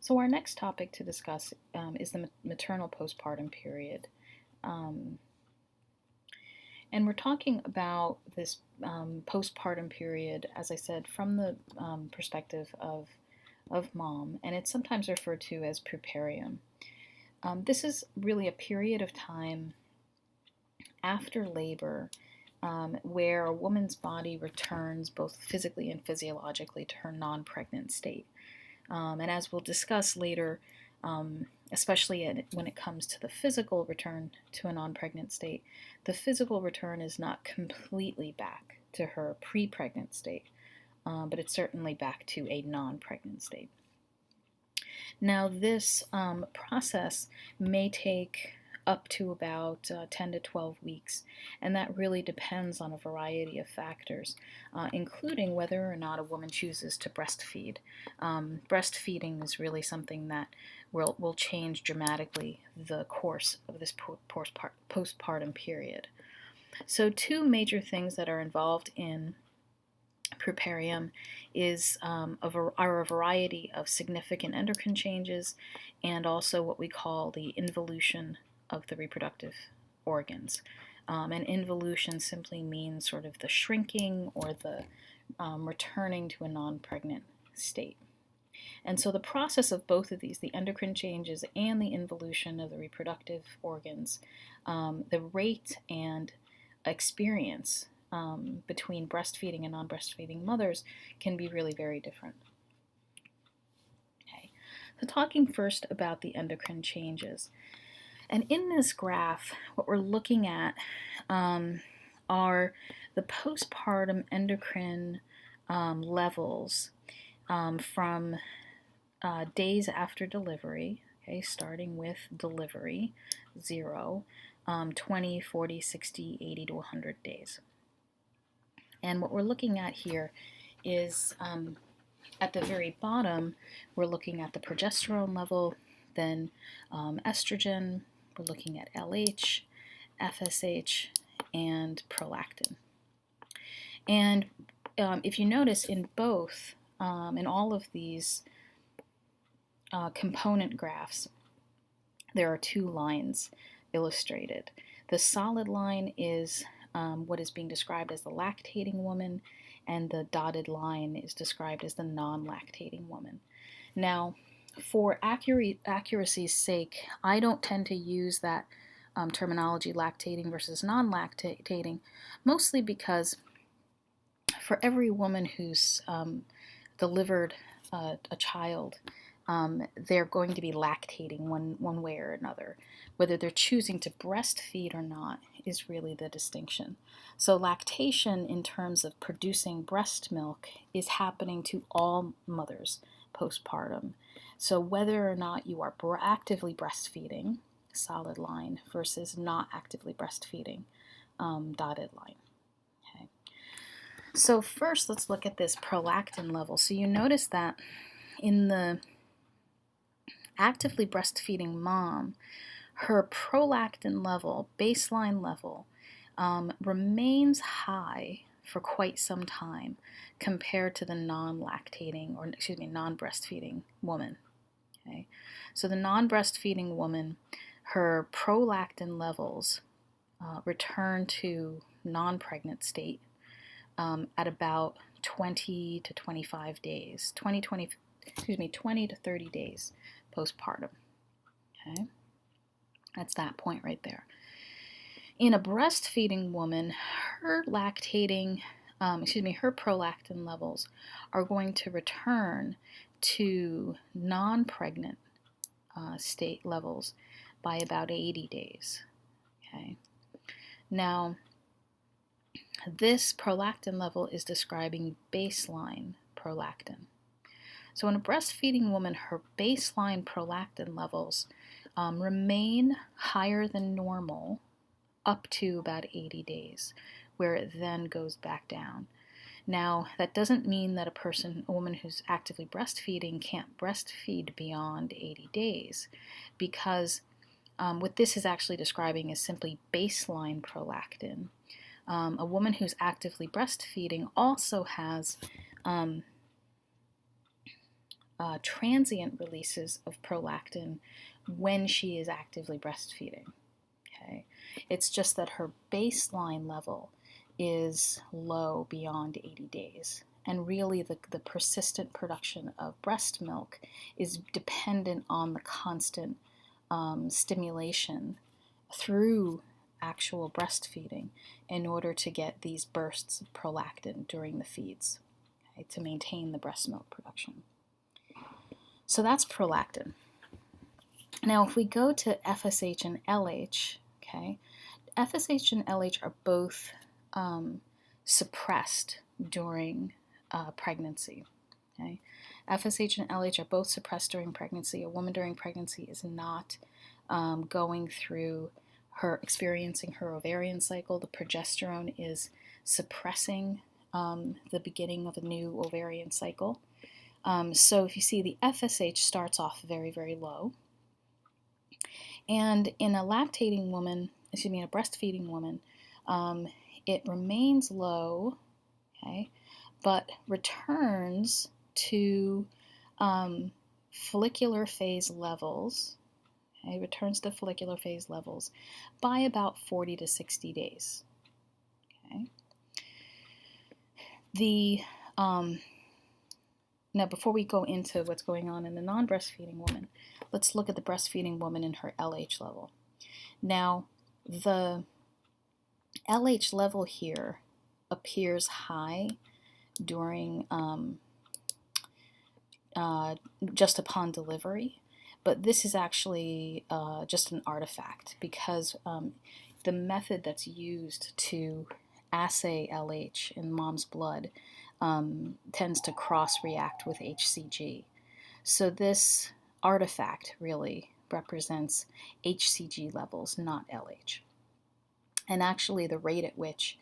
So our next topic to discuss is the maternal postpartum period. And we're talking about this postpartum period, as I said, from the perspective of mom, and it's sometimes referred to as puerperium. This is really a period of time after labor where a woman's body returns both physically and physiologically to her non-pregnant state. And as we'll discuss later, especially when it comes to the physical return to a non-pregnant state, the physical return is not completely back to her pre-pregnant state, but it's certainly back to a non-pregnant state. Now, this process may take up to about 10 to 12 weeks, and that really depends on a variety of factors, including whether or not a woman chooses to breastfeed. Breastfeeding is really something that will change dramatically the course of this postpartum period. So two major things that are involved in puerperium are a variety of significant endocrine changes and also what we call the involution of the reproductive organs. And involution simply means sort of the shrinking or the returning to a non-pregnant state. And so the process of both of these, the endocrine changes and the involution of the reproductive organs, the rate and experience between breastfeeding and non-breastfeeding mothers can be really very different. Okay, so talking first about the endocrine changes. And in this graph, what we're looking at are the postpartum endocrine levels from days after delivery, okay, starting with delivery, 0, 20, 40, 60, 80 to 100 days. And what we're looking at here is at the very bottom, we're looking at the progesterone level, then estrogen, we're looking at LH, FSH, and prolactin. And if you notice in both, in all of these component graphs, there are two lines illustrated. The solid line is what is being described as the lactating woman, and the dotted line is described as the non-lactating woman. Now, for accuracy's sake, I don't tend to use that terminology, lactating versus non-lactating, mostly because for every woman who's delivered a child, they're going to be lactating one way or another. Whether they're choosing to breastfeed or not is really the distinction. So lactation, in terms of producing breast milk, is happening to all mothers postpartum. So whether or not you are actively breastfeeding, solid line, versus not actively breastfeeding, dotted line. Okay. So first, let's look at this prolactin level. So you notice that in the actively breastfeeding mom, her prolactin level, baseline level, remains high for quite some time compared to the non-breastfeeding woman. Okay, so the non-breastfeeding woman, her prolactin levels return to non-pregnant state at about 20 to 25 days, 20 to 30 days postpartum. Okay, that's that point right there. In a breastfeeding woman, her prolactin levels are going to return to non-pregnant state levels by about 80 days. Okay. Now, this prolactin level is describing baseline prolactin. So in a breastfeeding woman, her baseline prolactin levels remain higher than normal up to about 80 days, where it then goes back down. Now, that doesn't mean that a woman who's actively breastfeeding can't breastfeed beyond 80 days, because what this is actually describing is simply baseline prolactin. A woman who's actively breastfeeding also has transient releases of prolactin when she is actively breastfeeding. Okay? It's just that her baseline level is low beyond 80 days. And really the persistent production of breast milk is dependent on the constant stimulation through actual breastfeeding in order to get these bursts of prolactin during the feeds, okay, to maintain the breast milk production. So that's prolactin. Now if we go to FSH and LH, okay, FSH and LH are both suppressed during pregnancy. Okay? FSH and LH are both suppressed during pregnancy. A woman during pregnancy is not going through experiencing her ovarian cycle. The progesterone is suppressing the beginning of a new ovarian cycle. So if you see, the FSH starts off very, very low. And in a lactating woman, a breastfeeding woman, it remains low, okay, but returns to follicular phase levels. Okay, returns to follicular phase levels by about 40 to 60 days. Okay. Now, before we go into what's going on in the non-breastfeeding woman, let's look at the breastfeeding woman and her LH level. Now, the LH level here appears high during just upon delivery, but this is actually just an artifact because the method that's used to assay LH in mom's blood tends to cross-react with HCG. So this artifact really represents HCG levels, not LH. And actually the rate at which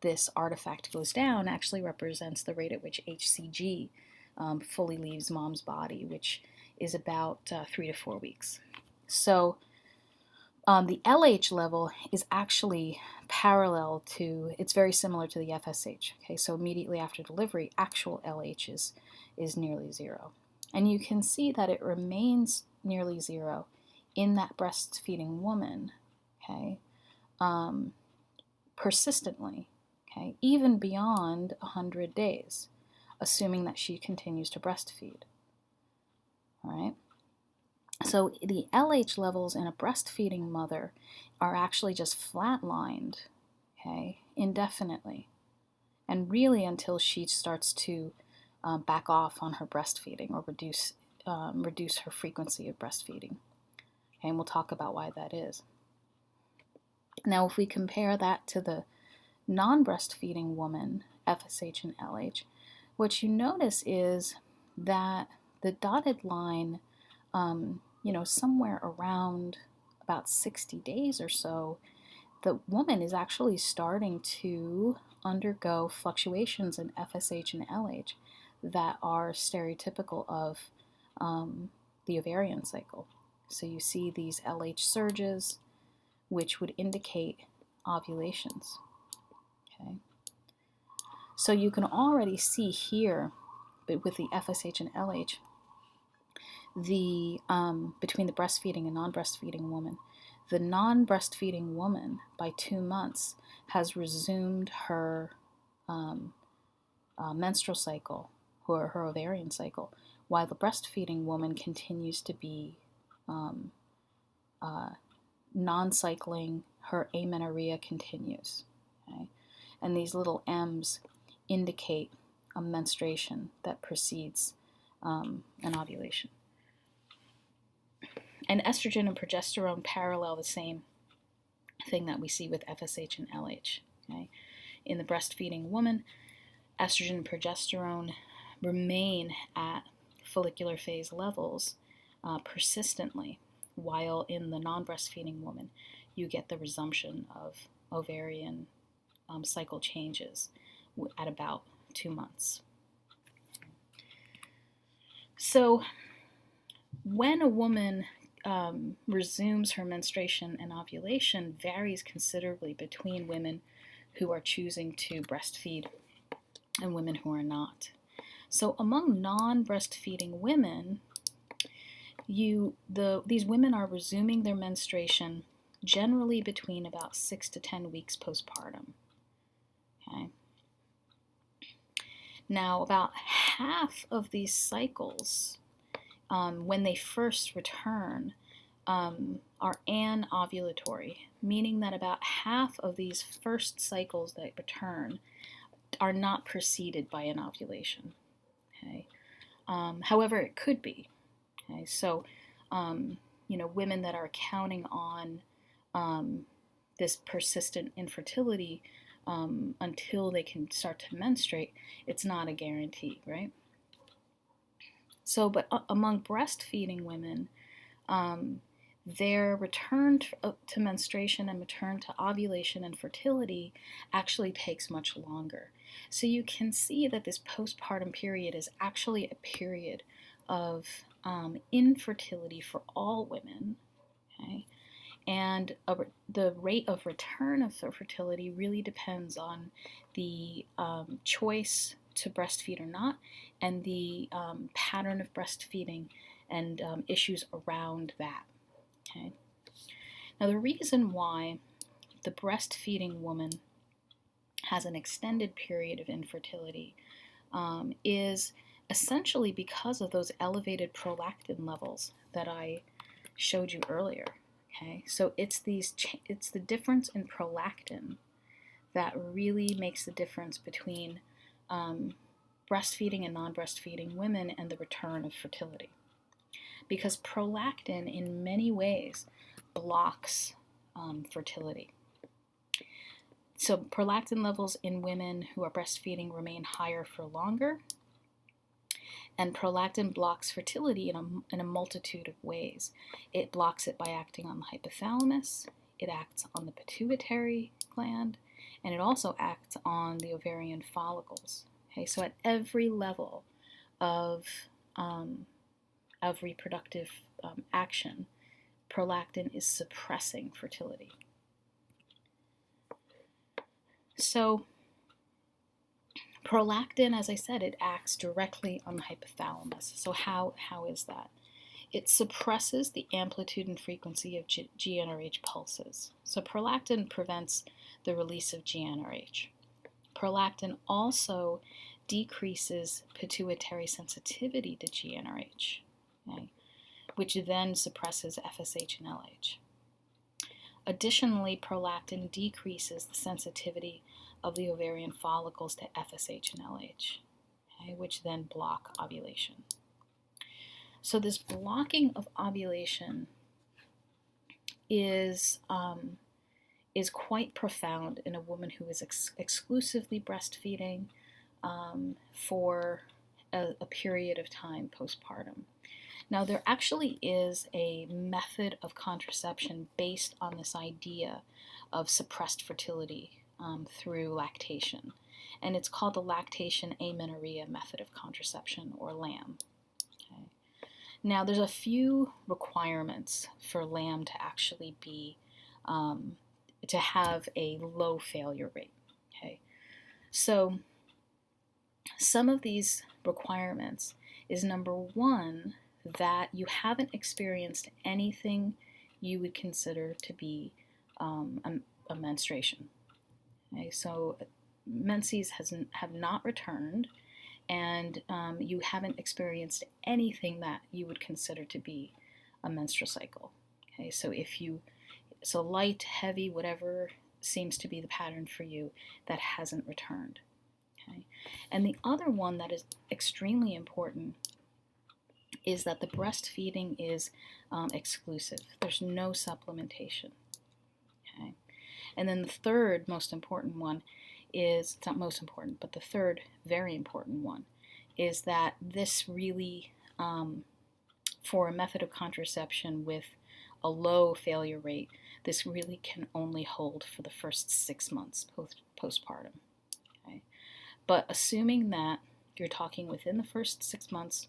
this artifact goes down actually represents the rate at which HCG fully leaves mom's body, which is about 3 to 4 weeks. So the LH level is actually parallel to, it's very similar to the FSH. Okay, so immediately after delivery, actual LH is nearly zero. And you can see that it remains nearly zero in that breastfeeding woman, okay, persistently, okay, even beyond 100 days, assuming that she continues to breastfeed. All right. So the LH levels in a breastfeeding mother are actually just flatlined, okay, indefinitely, and really until she starts to back off on her breastfeeding or reduce her frequency of breastfeeding. Okay, and we'll talk about why that is. Now, if we compare that to the non-breastfeeding woman, FSH and LH, what you notice is that the dotted line, somewhere around about 60 days or so, the woman is actually starting to undergo fluctuations in FSH and LH that are stereotypical of the ovarian cycle. So you see these LH surges, which would indicate ovulations. Okay. So you can already see here, but with the FSH and LH, between the breastfeeding and non-breastfeeding woman, the non-breastfeeding woman by 2 months has resumed her menstrual cycle, or her ovarian cycle, while the breastfeeding woman continues to be non-cycling. Her amenorrhea continues. Okay? And these little M's indicate a menstruation that precedes an ovulation. And estrogen and progesterone parallel the same thing that we see with FSH and LH. Okay? In the breastfeeding woman, estrogen and progesterone remain at follicular phase levels persistently, while in the non-breastfeeding woman, you get the resumption of ovarian cycle changes at about 2 months. So when a woman resumes her menstruation and ovulation varies considerably between women who are choosing to breastfeed and women who are not. So among non-breastfeeding women, these women are resuming their menstruation generally between about 6 to 10 weeks postpartum. Okay. Now, about half of these cycles, when they first return, are anovulatory, meaning that about half of these first cycles that return are not preceded by an ovulation. Okay. However, it could be. Okay. So, women that are counting on this persistent infertility until they can start to menstruate, it's not a guarantee, right? So, but among breastfeeding women, their return to menstruation and return to ovulation and fertility actually takes much longer. So you can see that this postpartum period is actually a period of infertility for all women, okay? And the rate of return of fertility really depends on the choice to breastfeed or not, and the pattern of breastfeeding and issues around that. Okay. Now, the reason why the breastfeeding woman has an extended period of infertility is essentially because of those elevated prolactin levels that I showed you earlier. Okay, so it's the difference in prolactin that really makes the difference between breastfeeding and non-breastfeeding women and the return of fertility. Because prolactin, in many ways, blocks fertility. So prolactin levels in women who are breastfeeding remain higher for longer, and prolactin blocks fertility in a multitude of ways. It blocks it by acting on the hypothalamus, it acts on the pituitary gland, and it also acts on the ovarian follicles. Okay, so at every level of reproductive action, prolactin is suppressing fertility. So prolactin, as I said, it acts directly on the hypothalamus. So how is that? It suppresses the amplitude and frequency of GnRH pulses. So prolactin prevents the release of GnRH. Prolactin also decreases pituitary sensitivity to GnRH, okay, which then suppresses FSH and LH. Additionally, prolactin decreases the sensitivity of the ovarian follicles to FSH and LH, okay, which then block ovulation. So this blocking of ovulation is quite profound in a woman who is exclusively breastfeeding for a period of time postpartum. Now, there actually is a method of contraception based on this idea of suppressed fertility through lactation, and it's called the Lactation Amenorrhea method of contraception, or LAM. Okay. Now, there's a few requirements for LAM to actually be to have a low failure rate. Okay, so some of these requirements is, number one, that you haven't experienced anything you would consider to be a menstruation. Okay, so menses have not returned, and you haven't experienced anything that you would consider to be a menstrual cycle. Okay, so light, heavy, whatever seems to be the pattern for you, that hasn't returned. Okay, and the other one that is extremely important is that the breastfeeding is exclusive. There's no supplementation. Okay, and then the third most important one is, it's not most important, but the third very important one is that this really, for a method of contraception with a low failure rate, this really can only hold for the first 6 months postpartum. Okay? But assuming that you're talking within the first 6 months,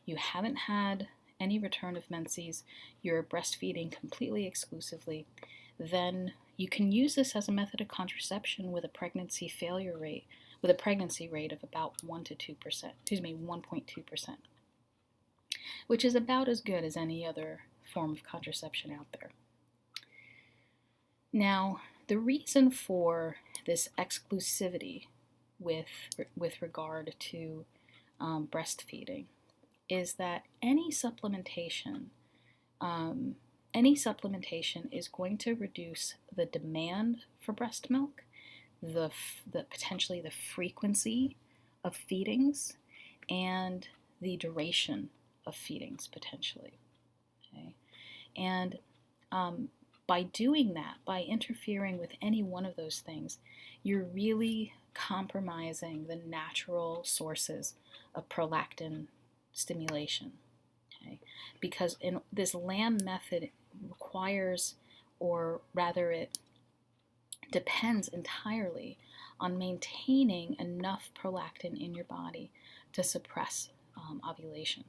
you haven't had any return of menses, you're breastfeeding completely exclusively, then you can use this as a method of contraception with a pregnancy failure rate with a pregnancy rate of about 1.2%, which is about as good as any other form of contraception out there. Now, the reason for this exclusivity with regard to breastfeeding is that any supplementation is going to reduce the demand for breast milk, potentially the frequency of feedings, and the duration of feedings potentially. Okay? And by doing that, by interfering with any one of those things, you're really compromising the natural sources of prolactin stimulation. Okay? Because in this LAM method requires, or rather it depends entirely on maintaining enough prolactin in your body to suppress ovulation.